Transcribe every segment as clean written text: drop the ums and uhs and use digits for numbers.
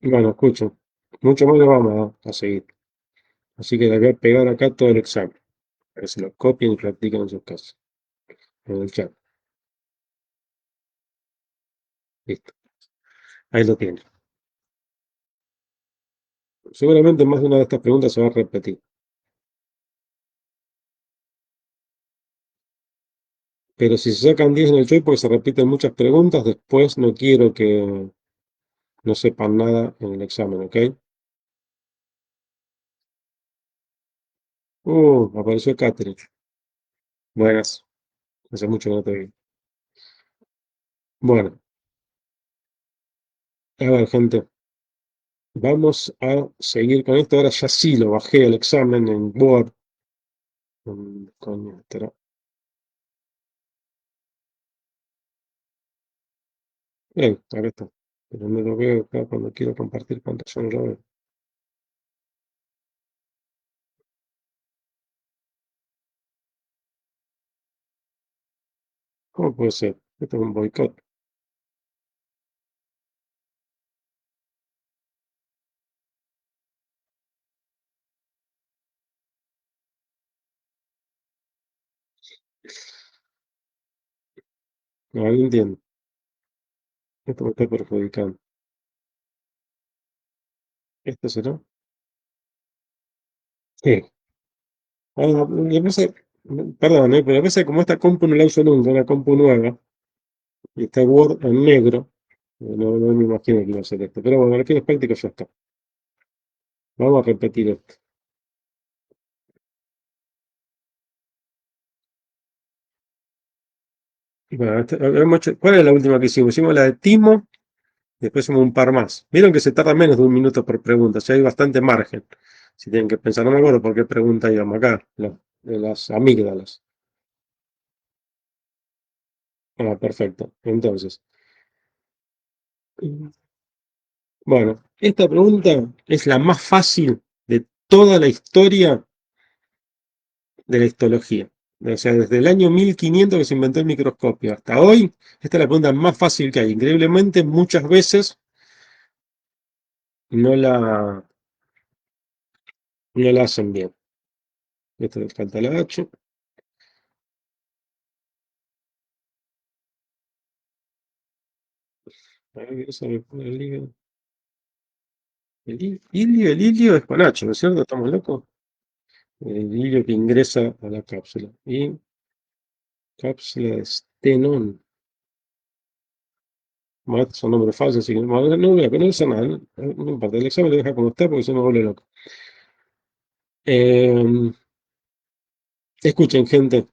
Bueno, escuchen, mucho más lo vamos a seguir. Así que les voy a pegar acá todo el examen, para que se lo copien y practiquen en sus casas, en el chat. Listo, ahí lo tienen. Seguramente más de una de estas preguntas se va a repetir. Pero si se sacan 10 en el choice porque se repiten muchas preguntas, después no quiero que no sepan nada en el examen, ¿ok? Apareció Catherine. Buenas, hace mucho que no te vi. Bueno, a ver, gente, vamos a seguir con esto. Ahora ya sí lo bajé el examen en Word. Coño, estará. Acá está. Pero no lo veo acá cuando quiero compartir pantalla, no lo veo. ¿Cómo puede ser? Esto es un boicot. No entiendo. Esto me está perjudicando. ¿Esto será? Sí. Me parece, perdón, pero a veces como esta compu no la uso nunca, una compu nueva, y está Word en negro, no me imagino que iba a ser esto. Pero bueno, lo que es práctico ya está. Vamos a repetir esto. Bueno, ¿cuál es la última que hicimos? Hicimos la de Timo, después hicimos un par más. Vieron que se tarda menos de un minuto por pregunta, o sea, hay bastante margen. Si tienen que pensar, no me acuerdo por qué pregunta íbamos acá, de las amígdalas. Perfecto. Entonces, bueno, esta pregunta es la más fácil de toda la historia de la histología. O sea, desde el año 1500 que se inventó el microscopio hasta hoy, esta es la pregunta más fácil que hay. Increíblemente, muchas veces no la, no la hacen bien. Esto le falta la H. A ver, eso me pone el hígado. El ilio es con H, ¿no es cierto? ¿Estamos locos? El ilio que ingresa a la cápsula. Y cápsula de Stenón. Bueno, son nombres falsos, así que no voy a poner nada. No importa, el examen lo deja como está porque se me vuelve loco. Eh, Escuchen, gente.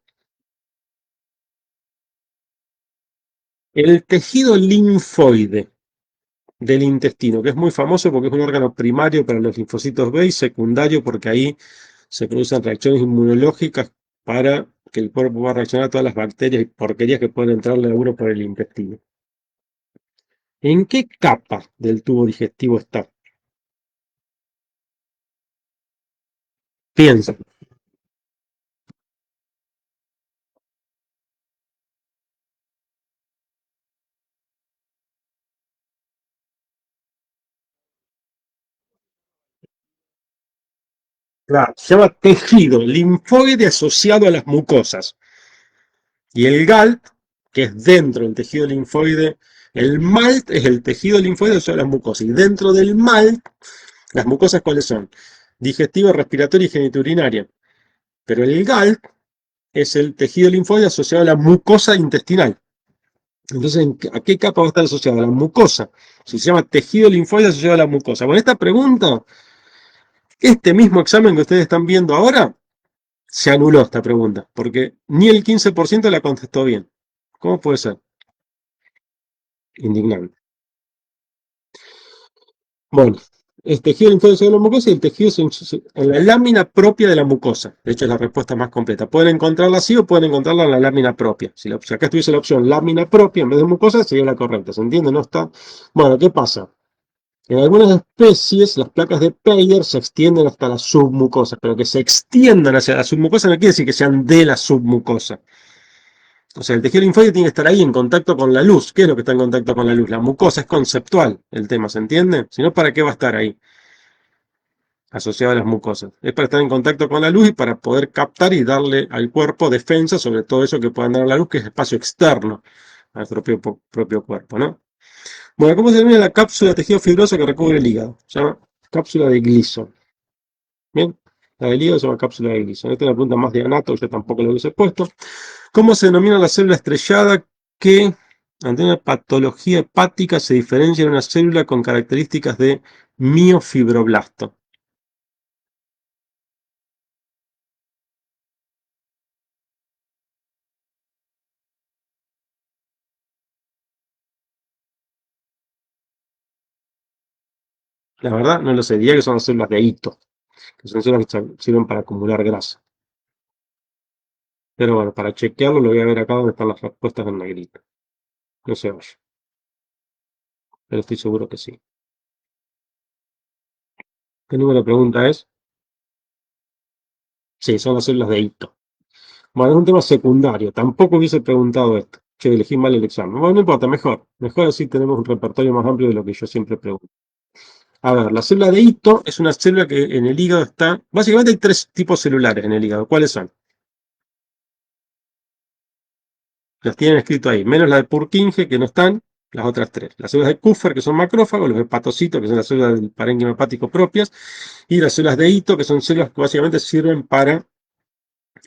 El tejido linfoide del intestino, que es muy famoso porque es un órgano primario para los linfocitos B y secundario porque ahí se producen reacciones inmunológicas para que el cuerpo pueda reaccionar a todas las bacterias y porquerías que pueden entrarle a uno por el intestino. ¿En qué capa del tubo digestivo está? Piensa. Claro, se llama tejido linfoide asociado a las mucosas. Y el GALT, que es dentro del tejido linfoide, el MALT es el tejido linfoide asociado a las mucosas. Y dentro del MALT, las mucosas, ¿cuáles son? Digestiva, respiratoria y genitourinaria. Pero el GALT es el tejido linfoide asociado a la mucosa intestinal. Entonces, ¿a qué capa va a estar asociado? A la mucosa. Se llama tejido linfoide asociado a la mucosa. Bueno, esta pregunta, este mismo examen que ustedes están viendo ahora, se anuló esta pregunta, porque ni el 15% la contestó bien. ¿Cómo puede ser? Indignante. Bueno, el tejido linfoide asociado a la mucosa y el tejido en la lámina propia de la mucosa. De hecho, es la respuesta más completa. Pueden encontrarla así o pueden encontrarla en la lámina propia. Si acá estuviese la opción lámina propia en vez de mucosa, sería la correcta. ¿Se entiende? No está. Bueno, ¿qué pasa? En algunas especies, las placas de Peyer se extienden hasta la submucosa, pero que se extiendan hacia la submucosa no quiere decir que sean de la submucosa. O sea, el tejido linfóide tiene que estar ahí en contacto con la luz. ¿Qué es lo que está en contacto con la luz? La mucosa, es conceptual el tema, ¿se entiende? Si no, ¿para qué va a estar ahí asociado a las mucosas? Es para estar en contacto con la luz y para poder captar y darle al cuerpo defensa sobre todo eso que pueda dar a la luz, que es espacio externo a nuestro propio cuerpo, ¿no? Bueno, ¿cómo se denomina la cápsula de tejido fibroso que recubre el hígado? Se llama cápsula de Gleason. Bien, la del hígado se llama cápsula de Gleason. Esta es una pregunta más de anato, yo tampoco lo hubiese puesto. ¿Cómo se denomina la célula estrellada que, ante una patología hepática, se diferencia de una célula con características de miofibroblasto? La verdad, no lo sé. Diría que son las células de hito, que son células que sirven para acumular grasa. Pero bueno, para chequearlo lo voy a ver acá donde están las respuestas en negrita. No se vaya, pero estoy seguro que sí. ¿Qué número de pregunta es? Sí, son las células de hito. Bueno, es un tema secundario. Tampoco hubiese preguntado esto. Che, elegí mal el examen. Bueno, no importa, mejor. Mejor así tenemos un repertorio más amplio de lo que yo siempre pregunto. A ver, la célula de hito es una célula que en el hígado está. Básicamente hay tres tipos celulares en el hígado. ¿Cuáles son? Las tienen escrito ahí, menos la de Purkinje, que no están, las otras tres. Las células de Kupffer, que son macrófagos, los hepatocitos, que son las células del parénquima hepático propias, y las células de hito, que son células que básicamente sirven para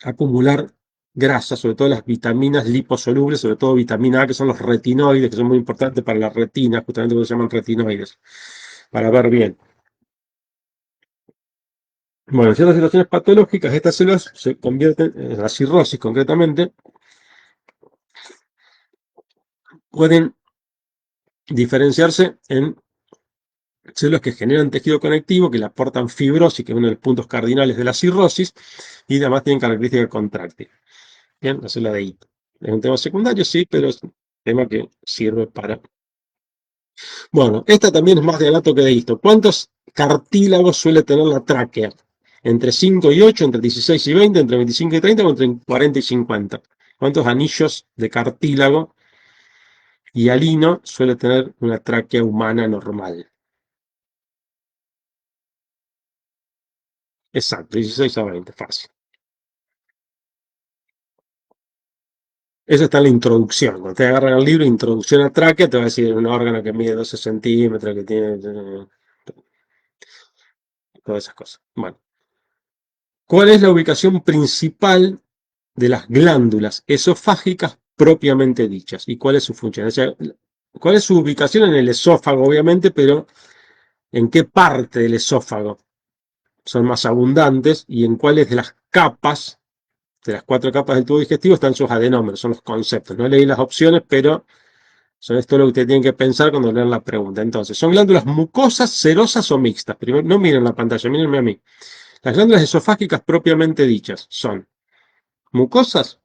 acumular grasa, sobre todo las vitaminas liposolubles, sobre todo vitamina A, que son los retinoides, que son muy importantes para la retina, justamente por eso se llaman retinoides, para ver bien. Bueno, en ciertas situaciones patológicas, estas células se convierten en la cirrosis concretamente, pueden diferenciarse en células que generan tejido conectivo, que le aportan fibrosis, que es uno de los puntos cardinales de la cirrosis, y además tienen características contráctiles. Bien, la célula de hito. Es un tema secundario, sí, pero es un tema que sirve para. Bueno, esta también es más de anato que de histo. ¿Cuántos cartílagos suele tener la tráquea? Entre 5 y 8, entre 16 y 20, entre 25 y 30 o entre 40 y 50. ¿Cuántos anillos de cartílago y alino suele tener una tráquea humana normal? Exacto, 16 a 20, fácil. Eso está en la introducción. Cuando te agarran el libro, introducción a tráquea, te va a decir un órgano que mide 12 centímetros, que tiene todas esas cosas. Bueno, ¿cuál es la ubicación principal de las glándulas esofágicas propiamente dichas? ¿Y cuál es su función? O sea, ¿cuál es su ubicación en el esófago, obviamente, pero en qué parte del esófago son más abundantes y en cuáles de las capas, de las cuatro capas del tubo digestivo, están sus adenómeros, son los conceptos? No leí las opciones, pero son esto lo que ustedes tienen que pensar cuando lean la pregunta. Entonces, ¿son glándulas mucosas, serosas o mixtas? Primero, no miren la pantalla, mírenme a mí. Las glándulas esofágicas propiamente dichas son mucosas,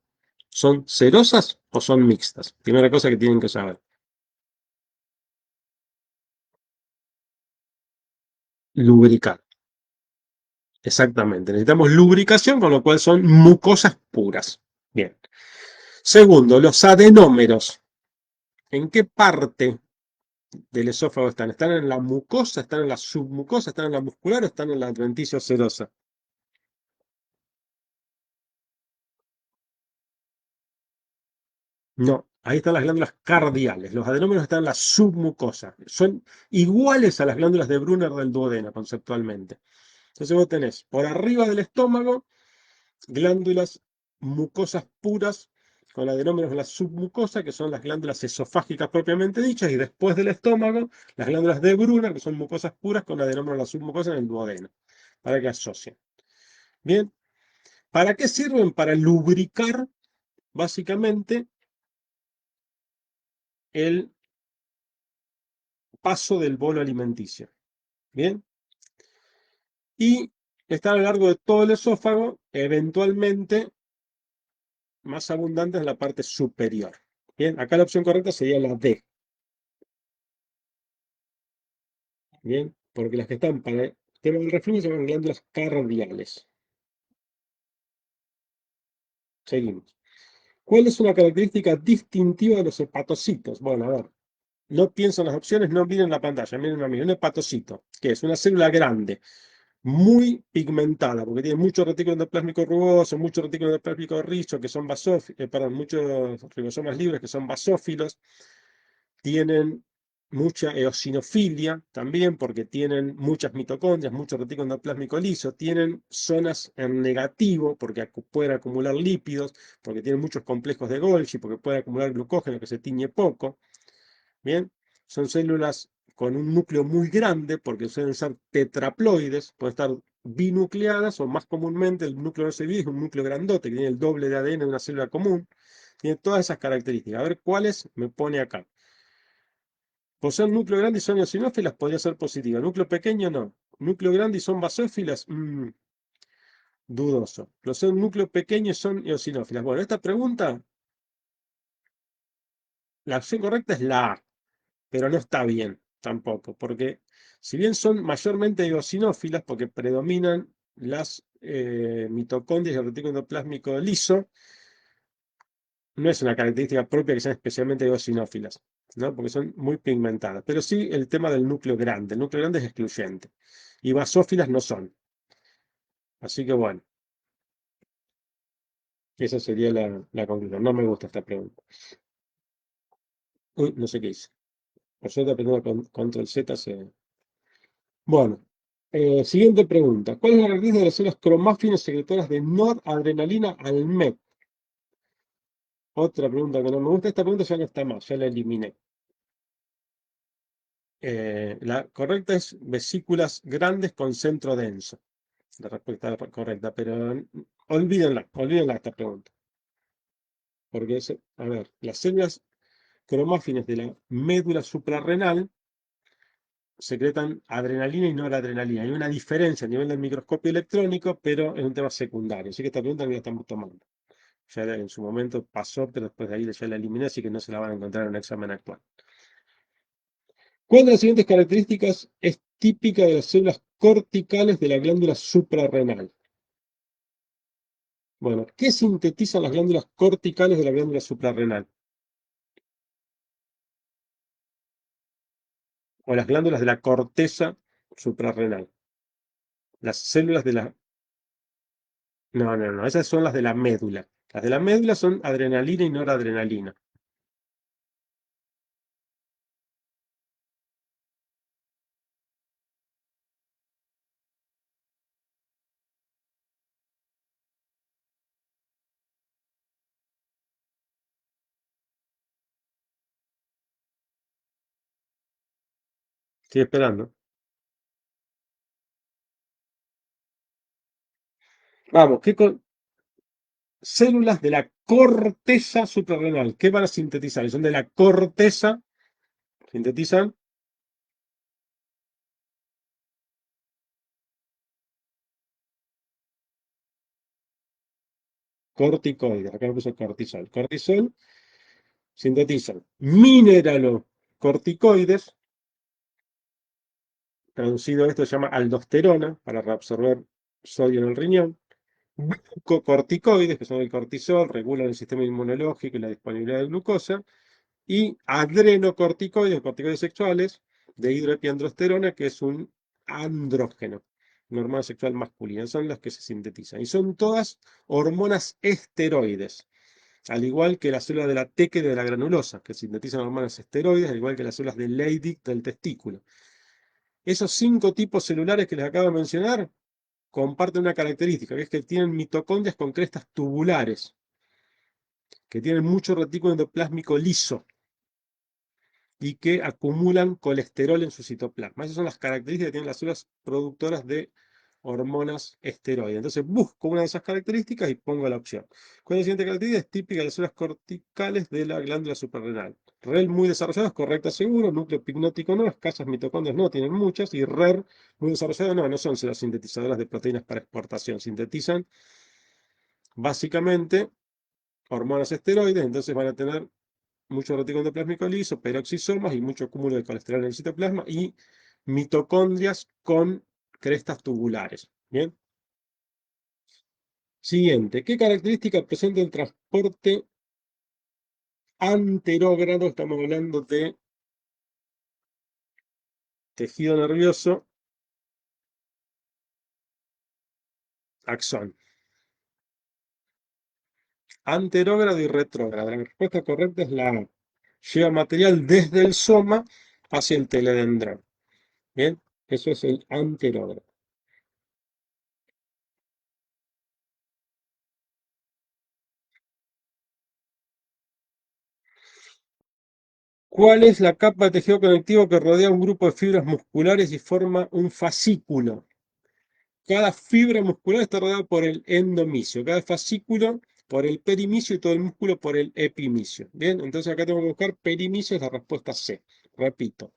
son serosas o son mixtas. Primera cosa que tienen que saber. Lubricar. Exactamente. Necesitamos lubricación, con lo cual son mucosas puras. Bien. Segundo, los adenómeros. ¿En qué parte del esófago están? ¿Están en la mucosa, están en la submucosa, están en la muscular o están en la adventicio serosa? No, ahí están las glándulas cardiales. Los adenómeros están en la submucosa. Son iguales a las glándulas de Brunner del duodeno, conceptualmente. Entonces vos tenés por arriba del estómago glándulas mucosas puras con adenómeros en la submucosa, que son las glándulas esofágicas propiamente dichas, y después del estómago, las glándulas de Brunner, que son mucosas puras con adenómeros en la submucosa en el duodeno, para que asocien. Bien, ¿para qué sirven? Para lubricar, básicamente, el paso del bolo alimenticio. Bien, y están a lo largo de todo el esófago, eventualmente más abundantes en la parte superior. Bien, acá la opción correcta sería la D. Bien, porque las que están para el tema del reflujo se llaman glándulas cardiales. Seguimos. ¿Cuál es una característica distintiva de los hepatocitos? Bueno, a ver, no pienso en las opciones, no miren la pantalla, miren a mí. Un hepatocito, que es una célula grande, muy pigmentada, porque tiene mucho retículo endoplásmico rugoso, mucho retículo endoplásmico rizo, que son perdón, muchos ribosomas libres que son basófilos, tienen mucha eosinofilia también, porque tienen muchas mitocondrias, mucho retículo endoplásmico liso, tienen zonas en negativo, porque pueden acumular lípidos, porque tienen muchos complejos de Golgi, porque pueden acumular glucógeno que se tiñe poco. Bien, son células con un núcleo muy grande porque suelen ser tetraploides, pueden estar binucleadas o más comúnmente el núcleo no se divide, es un núcleo grandote que tiene el doble de ADN de una célula común. Tiene todas esas características. A ver cuáles me pone acá. Poseen núcleo grande y son eosinófilas, podría ser positiva. Núcleo pequeño, no. Núcleo grande y son basófilas, dudoso. Poseen núcleo pequeño y son eosinófilas. Bueno, esta pregunta, la opción correcta es la A, pero no está bien tampoco, porque si bien son mayormente eosinófilas, porque predominan las mitocondrias y el retículo endoplásmico liso, no es una característica propia que sean especialmente eosinófilas, ¿no? Porque son muy pigmentadas. Pero sí el tema del núcleo grande. El núcleo grande es excluyente. Y basófilas no son. Así que bueno, esa sería la conclusión. No me gusta esta pregunta. Uy, no sé qué hice. Por suerte apretando control Z se... Bueno, siguiente pregunta. ¿Cuál es la característica de las células cromáfines secretoras de noradrenalina al MET? Otra pregunta que no me gusta. Esta pregunta ya no está más, ya la eliminé. La correcta es vesículas grandes con centro denso. La respuesta correcta, pero olvídenla esta pregunta. Porque es, a ver, las células cromáfines de la médula suprarrenal secretan adrenalina y noradrenalina. Hay una diferencia a nivel del microscopio electrónico, pero es un tema secundario. Así que esta pregunta no la estamos tomando. Ya en su momento pasó, pero después de ahí ya la eliminé, así que no se la van a encontrar en un examen actual. ¿Cuál de las siguientes características es típica de las células corticales de la glándula suprarrenal? Bueno, ¿qué sintetizan las glándulas corticales de la glándula suprarrenal? O las glándulas de la corteza suprarrenal. Las células de la... No, no, no, esas son las de la médula. Las de la médula son adrenalina y noradrenalina. Estoy esperando. Vamos, células de la corteza suprarrenal. ¿Qué van a sintetizar? Son de la corteza, sintetizan corticoides. Acá me puso cortisol. Cortisol sintetizan mineralocorticoides, traducido esto se llama aldosterona para reabsorber sodio en el riñón. Glucocorticoides, que son el cortisol, regulan el sistema inmunológico y la disponibilidad de glucosa. Y adrenocorticoides, corticoides sexuales, de hidroepiandrosterona, que es un andrógeno, una hormona sexual masculina. Son las que se sintetizan. Y son todas hormonas esteroides. Al igual que las células de la teque de la granulosa, que sintetizan hormonas esteroides, al igual que las células de Leydig del testículo. Esos 5 tipos celulares que les acabo de mencionar comparten una característica, que es que tienen mitocondrias con crestas tubulares, que tienen mucho retículo endoplásmico liso y que acumulan colesterol en su citoplasma. Esas son las características que tienen las células productoras de hormonas esteroides. Entonces busco una de esas características y pongo la opción. ¿Cuál es la siguiente característica? Es típica de las células corticales de la glándula suprarrenal. REL muy desarrollado, es correcta seguro, núcleo pignótico no, escasas mitocondrias no, tienen muchas, y RER muy desarrollado no, no son células sintetizadoras de proteínas para exportación, sintetizan básicamente hormonas esteroides, entonces van a tener mucho retículo endoplásmico liso, peroxisomas y mucho cúmulo de colesterol en el citoplasma y mitocondrias con crestas tubulares. Bien. Siguiente. ¿Qué característica presenta el transporte anterógrado, estamos hablando de tejido nervioso, axón. Anterógrado y retrógrado. La respuesta correcta es la A. Lleva material desde el soma hacia el teledendrón. Bien, eso es el anterógrado. ¿Cuál es la capa de tejido conectivo que rodea un grupo de fibras musculares y forma un fascículo? Cada fibra muscular está rodeada por el endomisio, cada fascículo por el perimisio y todo el músculo por el epimisio. Bien, entonces acá tengo que buscar perimisio, es la respuesta C. Repito,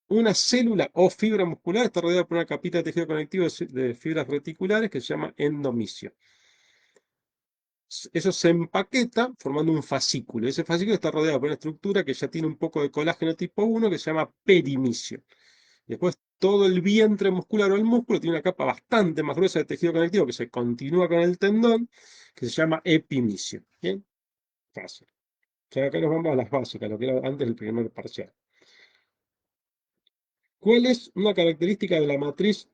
una célula o fibra muscular está rodeada por una capita de tejido conectivo de fibras reticulares que se llama endomisio. Eso se empaqueta formando un fascículo. Ese fascículo está rodeado por una estructura que ya tiene un poco de colágeno tipo 1 que se llama perimisio. Después todo el vientre muscular o el músculo tiene una capa bastante más gruesa de tejido conectivo que se continúa con el tendón, que se llama epimisio. ¿Bien? Fácil. O sea, acá nos vamos a las básicas, lo que era antes del primer parcial. ¿Cuál es una característica de la matriz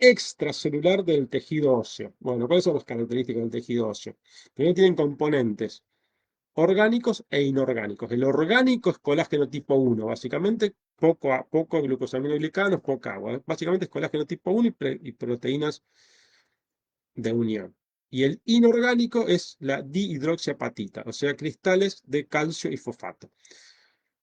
extracelular del tejido óseo? Bueno, ¿cuáles son las características del tejido óseo? Primero tienen componentes orgánicos e inorgánicos. El orgánico es colágeno tipo 1, básicamente poco glucosaminoglicanos, poca agua. Básicamente es colágeno tipo 1 y proteínas de unión. Y el inorgánico es la dihidroxiapatita, o sea, cristales de calcio y fosfato.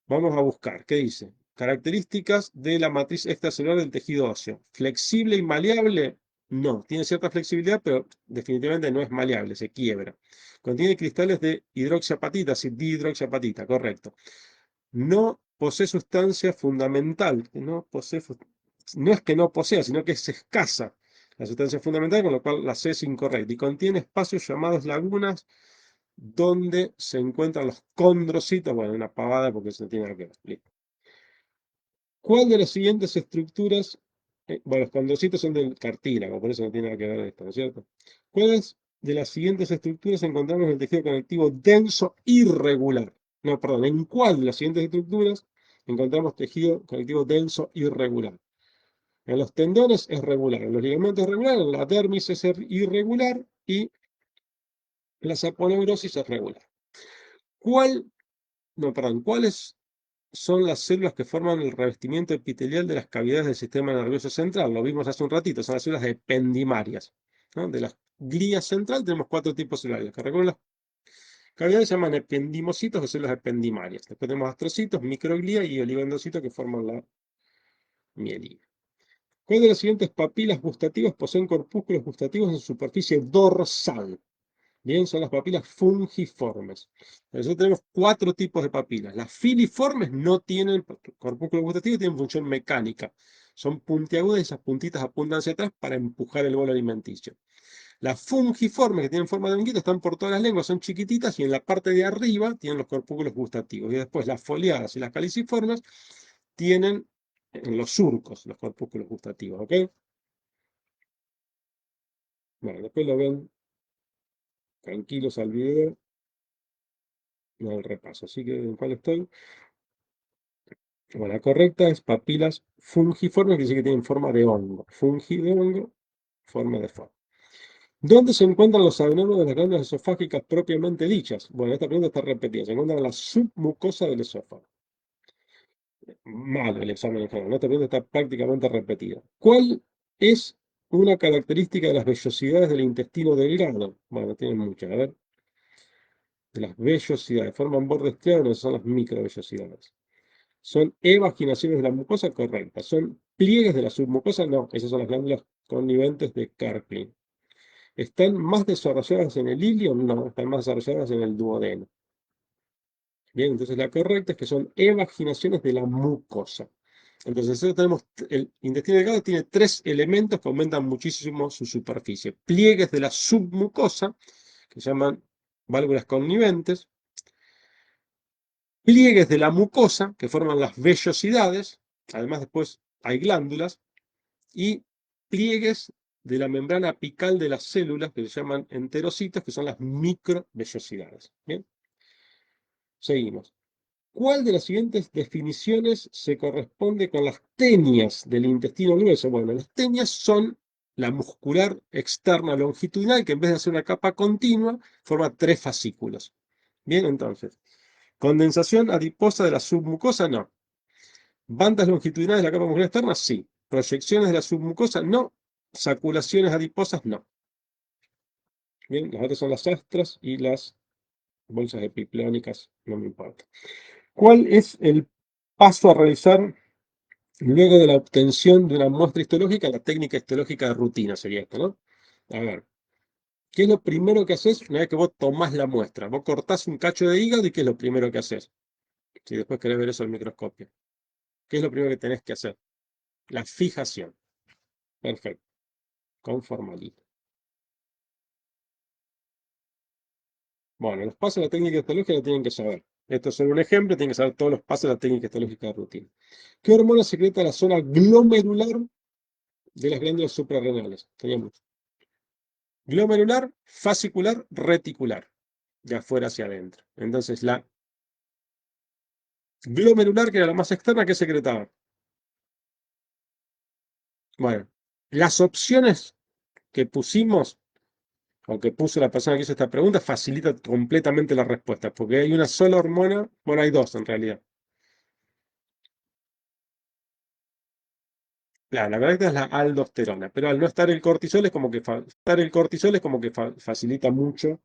Vamos a buscar, ¿qué dice? Características de la matriz extracelular del tejido óseo. ¿Flexible y maleable? No, tiene cierta flexibilidad, pero definitivamente no es maleable, se quiebra. Contiene cristales de hidroxiapatita, sí, dihidroxiapatita, correcto. No posee sustancia fundamental, no es que no posea, sino que es escasa la sustancia fundamental, con lo cual la C es incorrecta. Y contiene espacios llamados lagunas donde se encuentran los condrocitos. Bueno, una pavada porque eso no tiene nada que ver. Listo. ¿Cuál de las siguientes estructuras, bueno, los condrocitos son del cartílago, por eso no tiene nada que ver esto, ¿no es cierto? ¿Cuáles de las siguientes estructuras encontramos en el tejido conectivo denso irregular? No, perdón, ¿en cuál de las siguientes estructuras encontramos tejido conectivo denso irregular? En los tendones es regular, en los ligamentos es regular, en la dermis es irregular y la saponeurosis es regular. ¿Cuál, no, perdón, ¿cuáles son las células que forman el revestimiento epitelial de las cavidades del sistema nervioso central? Lo vimos hace un ratito, son las células ependimarias, ¿no? De las glías central tenemos 4 tipos celulares. Que recuerden, las cavidades se llaman ependimocitos o células ependimarias. Después tenemos astrocitos, microglía y oligodendrocitos que forman la mielina. ¿Cuál de las siguientes papilas gustativas poseen corpúsculos gustativos en su superficie dorsal? Bien, son las papilas fungiformes. Nosotros tenemos 4 tipos de papilas. Las filiformes no tienen corpúsculo gustativo, tienen función mecánica. Son puntiagudas y esas puntitas apuntan hacia atrás para empujar el bolo alimenticio. Las fungiformes, que tienen forma de honguito, están por todas las lenguas, son chiquititas y en la parte de arriba tienen los corpúsculos gustativos. Y después las foliadas y las caliciformes tienen en los surcos los corpúsculos gustativos. ¿Ok? Bueno, después lo ven tranquilos al video, no el repaso. Así que, ¿en cuál estoy? Bueno, la correcta es papilas fungiformes, que dice que tienen forma de hongo. Fungi de hongo, forma de forma. ¿Dónde se encuentran los adenomas de las glándulas esofágicas propiamente dichas? Bueno, esta pregunta está repetida. Se encuentran en la submucosa del esófago. Malo el examen en general. Esta pregunta está prácticamente repetida. ¿Cuál es una característica de las vellosidades del intestino delgado? Bueno, tienen muchas. A ver. De las vellosidades. Forman bordes claros, son las microvellosidades. ¿Son evaginaciones de la mucosa? Correcta. ¿Son pliegues de la submucosa? No, esas son las glándulas conniventes de Karpin. ¿Están más desarrolladas en el ilio? No, están más desarrolladas en el duodeno. Bien, entonces la correcta es que son evaginaciones de la mucosa. Entonces nosotros tenemos, el intestino delgado tiene 3 elementos que aumentan muchísimo su superficie. Pliegues de la submucosa, que se llaman válvulas conniventes, pliegues de la mucosa, que forman las vellosidades, además después hay glándulas, y pliegues de la membrana apical de las células, que se llaman enterocitos, que son las microvellosidades. ¿Bien? Seguimos. ¿Cuál de las siguientes definiciones se corresponde con las tenias del intestino grueso? Bueno, las tenias son la muscular externa longitudinal que en vez de hacer una capa continua, forma tres fascículos. Bien, entonces, condensación adiposa de la submucosa, no. Bandas longitudinales de la capa muscular externa, sí. Proyecciones de la submucosa, no. Saculaciones adiposas, no. Bien, las otras son las astras y las bolsas epipleónicas, no me importa. ¿Cuál es el paso a realizar luego de la obtención de una muestra histológica? La técnica histológica de rutina sería esto, ¿no? A ver, ¿qué es lo primero que haces una vez que vos tomás la muestra? Vos cortás un cacho de hígado y ¿qué es lo primero que haces? Si después querés ver eso al microscopio. ¿Qué es lo primero que tenés que hacer? La fijación. Perfecto. Con formalina. Bueno, los pasos de la técnica histológica lo tienen que saber. Esto es solo un ejemplo, tienen que saber todos los pasos de la técnica histológica de rutina. ¿Qué hormona secreta la zona glomerular de las glándulas suprarrenales? Teníamos glomerular, fascicular, reticular, de afuera hacia adentro. Entonces, la glomerular, que era la más externa, ¿qué secretaba? Bueno, las opciones que pusimos, o que puso la persona que hizo esta pregunta, facilita completamente la respuesta, porque hay una sola hormona, bueno, hay dos en realidad. Claro, la verdad es la aldosterona, pero al no estar el cortisol es como que, facilita mucho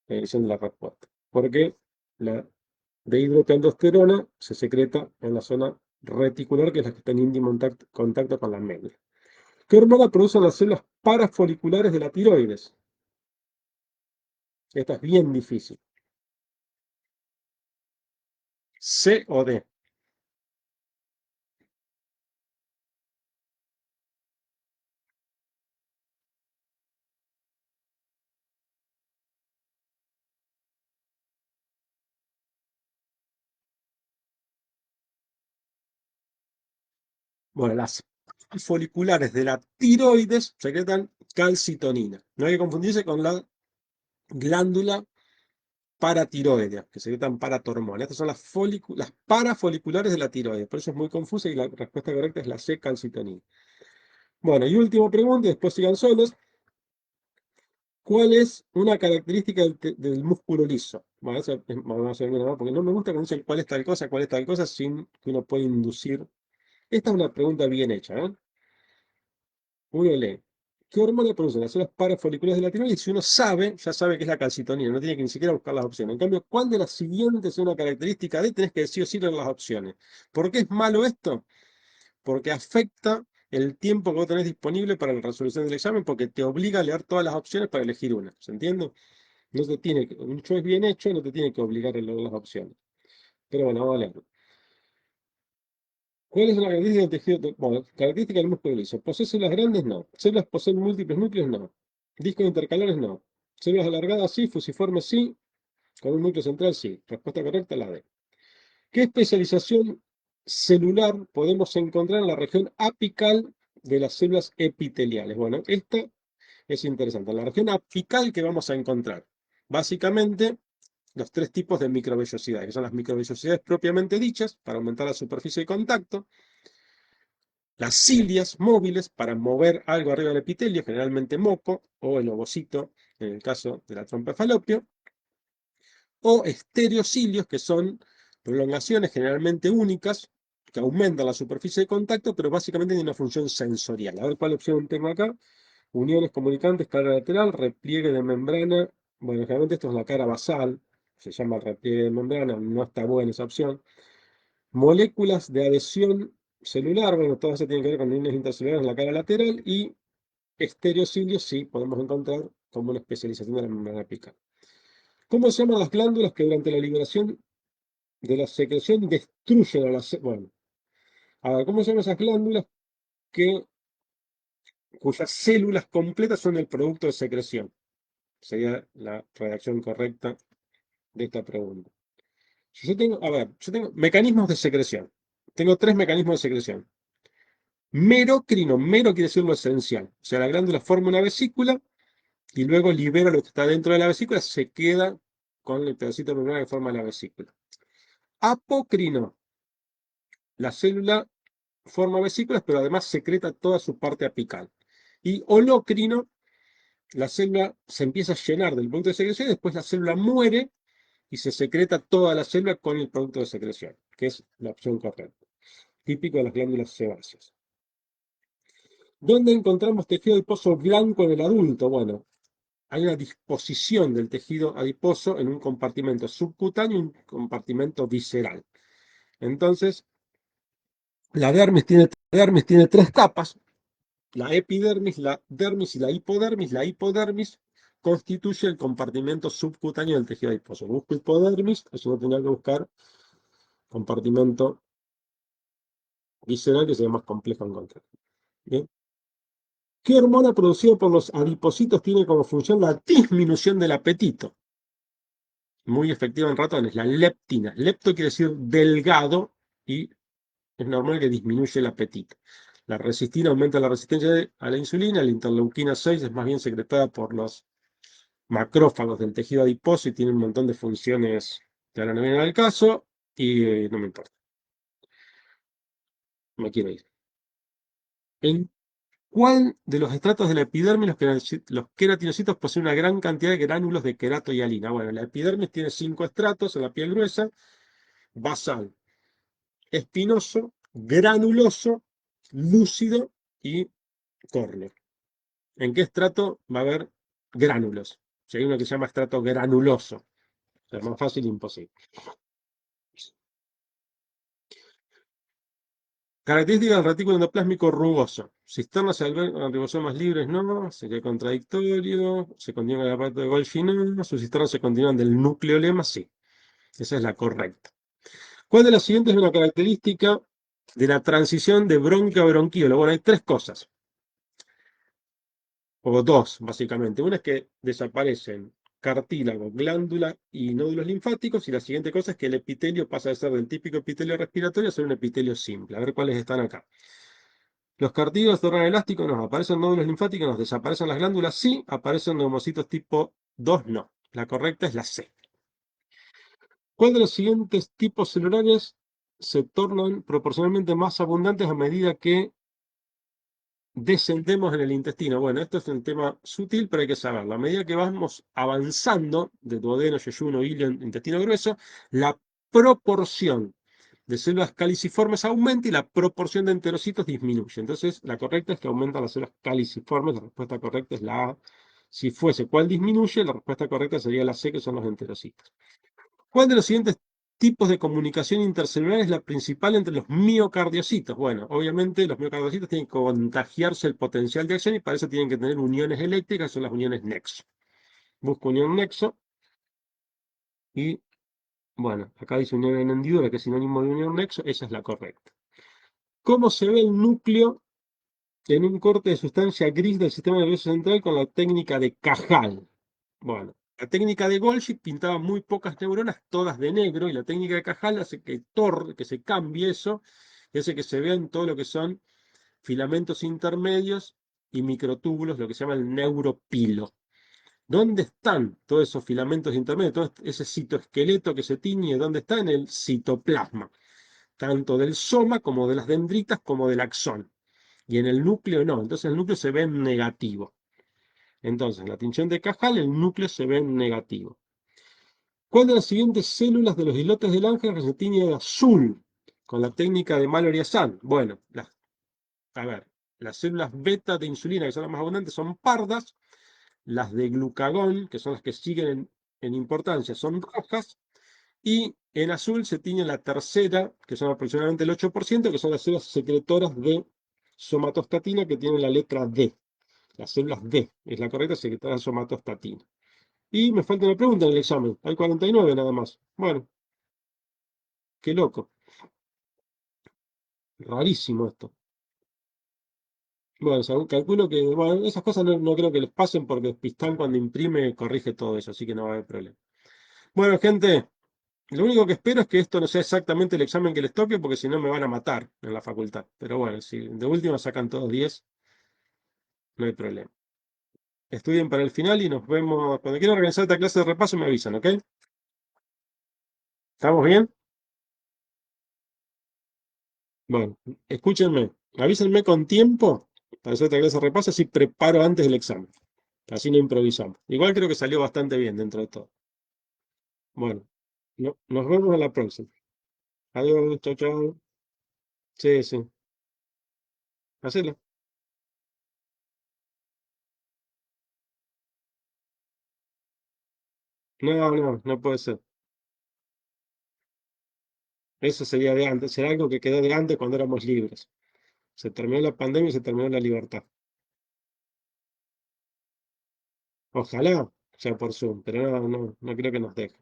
la edición de la respuesta. Porque la dehidrotealdosterona se secreta en la zona reticular, que es la que está en íntimo contacto con la médula. ¿Qué hormona producen las células parafoliculares de la tiroides? Esta es bien difícil. ¿C o D? Bueno, las foliculares de la tiroides secretan calcitonina. No hay que confundirse con la glándula paratiroidea, que secretan paratormona. Estas son las parafoliculares de la tiroides. Por eso es muy confusa y la respuesta correcta es la C, calcitonina. Bueno, y última pregunta, y después sigan solos. ¿Cuál es una característica del músculo liso? Bueno, vamos a hacer una más, porque no me gusta cuando dicen cuál es tal cosa, sin que uno pueda inducir. Esta es una pregunta bien hecha, ¿eh? Uno lee, ¿qué hormona produce las células parafoliculares de la tiroides? Y si uno sabe, ya sabe que es la calcitonina, no tiene que ni siquiera buscar las opciones. En cambio, ¿cuál de las siguientes es una característica de? Tenés que decir o sí leer las opciones. ¿Por qué es malo esto? Porque afecta el tiempo que vos tenés disponible para la resolución del examen, porque te obliga a leer todas las opciones para elegir una. ¿Se entiende? No te tiene que, un choice bien hecho no te tiene que obligar a leer las opciones. Pero bueno, vamos a leerlo. ¿Cuál es la característica del tejido? Bueno, característica del músculo liso. ¿Posee células grandes? No. ¿Células poseen múltiples núcleos? No. ¿Discos intercalares? No. ¿Células alargadas? Sí. ¿Fusiformes? Sí. ¿Con un núcleo central? Sí. Respuesta correcta, la D. ¿Qué especialización celular podemos encontrar en la región apical de las células epiteliales? Bueno, esta es interesante. En la región apical que vamos a encontrar, básicamente, los tres tipos de microvellosidades, que son las microvellosidades propiamente dichas, para aumentar la superficie de contacto, las cilias móviles, para mover algo arriba del epitelio, generalmente moco, o el ovocito, en el caso de la trompa de falopio, o estereocilios, que son prolongaciones generalmente únicas, que aumentan la superficie de contacto, pero básicamente tienen una función sensorial. A ver cuál opción tengo acá. Uniones comunicantes, cara lateral, repliegue de membrana. Bueno, generalmente esto es la cara basal, se llama repliegue de membrana, no está buena esa opción. Moléculas de adhesión celular, bueno, todas eso tienen que ver con líneas intercelulares en la cara lateral, y estereocilios sí podemos encontrar como una especialización de la membrana apical. ¿Cómo se llaman las glándulas que durante la liberación de la secreción destruyen a las células? Bueno, a ver, ¿cómo se llaman esas glándulas que, cuyas células completas son el producto de secreción? Sería la redacción correcta de esta pregunta. Yo tengo mecanismos de secreción. Tengo tres mecanismos de secreción. Merocrino, mero quiere decir lo esencial. O sea, la glándula forma una vesícula y luego libera lo que está dentro de la vesícula, se queda con el pedacito de membrana que forma la vesícula. Apócrino, la célula forma vesículas, pero además secreta toda su parte apical. Y holócrino, la célula se empieza a llenar del producto de secreción y después la célula muere y se secreta toda la célula con el producto de secreción, que es la opción correcta, típico de las glándulas sebáceas. ¿Dónde encontramos tejido adiposo blanco en el adulto? Bueno, hay una disposición del tejido adiposo en un compartimento subcutáneo y un compartimento visceral. Entonces, la dermis tiene tres capas: la epidermis, la dermis y la hipodermis. La hipodermis constituye el compartimento subcutáneo del tejido adiposo. Busco hipodermis, eso no tenía que buscar compartimento visceral, que sería más complejo encontrar. ¿Bien? ¿Qué hormona producida por los adipocitos tiene como función la disminución del apetito? Muy efectiva en ratones, la leptina. Lepto quiere decir delgado y es normal que disminuye el apetito. La resistina aumenta la resistencia a la insulina. La interleuquina 6 es más bien secretada por los macrófagos del tejido adiposo y tiene un montón de funciones que ahora no vienen al caso y no me importa. Me quiero ir. ¿En cuál de los estratos de la epidermis los queratinocitos poseen una gran cantidad de gránulos de querato y alina? Bueno, la epidermis tiene 5 estratos en la piel gruesa: basal, espinoso, granuloso, lúcido y córneo. ¿En qué estrato va a haber gránulos? Si hay uno que se llama estrato granuloso, o sea, más fácil imposible. Características del retículo endoplásmico rugoso. Cisternas se albergan con ribosomas libres, no, sería contradictorio. Se continúa con el aparato de Golgi, no. Sus cisternas se continúan del nucleolema, sí. Esa es la correcta. ¿Cuál de las siguientes es una característica de la transición de bronquio a bronquíolo? Bueno, hay tres cosas, o dos, básicamente. Una es que desaparecen cartílago, glándula y nódulos linfáticos, y la siguiente cosa es que el epitelio pasa de ser del típico epitelio respiratorio a ser un epitelio simple. A ver cuáles están acá. Los cartílagos se tornan elásticos, nos aparecen nódulos linfáticos, nos desaparecen las glándulas, sí. Aparecen neumocitos tipo 2, no. La correcta es la C. ¿Cuál de los siguientes tipos celulares se tornan proporcionalmente más abundantes a medida que descendemos en el intestino? Bueno, esto es un tema sutil, pero hay que saberlo. A medida que vamos avanzando de duodeno, yeyuno, ilio, intestino grueso, la proporción de células caliciformes aumenta y la proporción de enterocitos disminuye. Entonces, la correcta es que aumentan las células caliciformes. La respuesta correcta es la A. Si fuese cuál disminuye, la respuesta correcta sería la C, que son los enterocitos. ¿Cuál de los siguientes tipos de comunicación intercelular es la principal entre los miocardiocitos? Bueno, obviamente los miocardiocitos tienen que contagiarse el potencial de acción y para eso tienen que tener uniones eléctricas, son las uniones nexo. Busco unión nexo y, bueno, acá dice unión en hendidura, que es sinónimo de unión nexo, esa es la correcta. ¿Cómo se ve el núcleo en un corte de sustancia gris del sistema nervioso central con la técnica de Cajal? Bueno, la técnica de Golgi pintaba muy pocas neuronas, todas de negro, y la técnica de Cajal hace que se cambie eso, y hace que se vean todo lo que son filamentos intermedios y microtúbulos, lo que se llama el neuropilo. ¿Dónde están todos esos filamentos intermedios, todo ese citoesqueleto que se tiñe? ¿Dónde está? En el citoplasma, tanto del soma como de las dendritas como del axón. Y en el núcleo no, entonces el núcleo se ve en negativo. Entonces, en la tinción de Cajal, el núcleo se ve en negativo. ¿Cuál de las siguientes células de los islotes del ángel se tiñe de azul con la técnica de Mallory-Assange? Bueno, a ver, las células beta de insulina, que son las más abundantes, son pardas. Las de glucagón, que son las que siguen en importancia, son rojas. Y en azul se tiñe la tercera, que son aproximadamente el 8%, que son las células secretoras de somatostatina, que tienen la letra D. Las células D es la correcta, secretora de somatostatina. Y me falta una pregunta en el examen. Hay 49 nada más. Bueno, qué loco. Rarísimo esto. Bueno, calculo que bueno, esas cosas no creo que les pasen porque Pistán cuando imprime corrige todo eso, así que no va a haber problema. Bueno, gente, lo único que espero es que esto no sea exactamente el examen que les toque, porque si no me van a matar en la facultad. Pero bueno, si de última sacan todos 10, no hay problema. Estudien para el final y nos vemos. Cuando quieran organizar esta clase de repaso me avisan, ¿ok? ¿Estamos bien? Bueno, escúchenme, avísenme con tiempo para hacer tal vez ese repaso, así preparo antes del examen. Así no improvisamos. Igual creo que salió bastante bien dentro de todo. Bueno, nos vemos en la próxima. Adiós, chao, chao. Sí, sí, hacelo. No, no, no puede ser. Eso sería de antes, será algo que quedó de antes cuando éramos libres. Se terminó la pandemia y se terminó la libertad. Ojalá sea por Zoom, pero no, no, no creo que nos deje.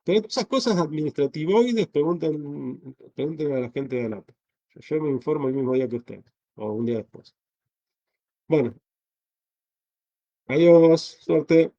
Pero esas cosas administrativoides pregunten a la gente de ANAP. Yo me informo el mismo día que ustedes, o un día después. Bueno, adiós, suerte.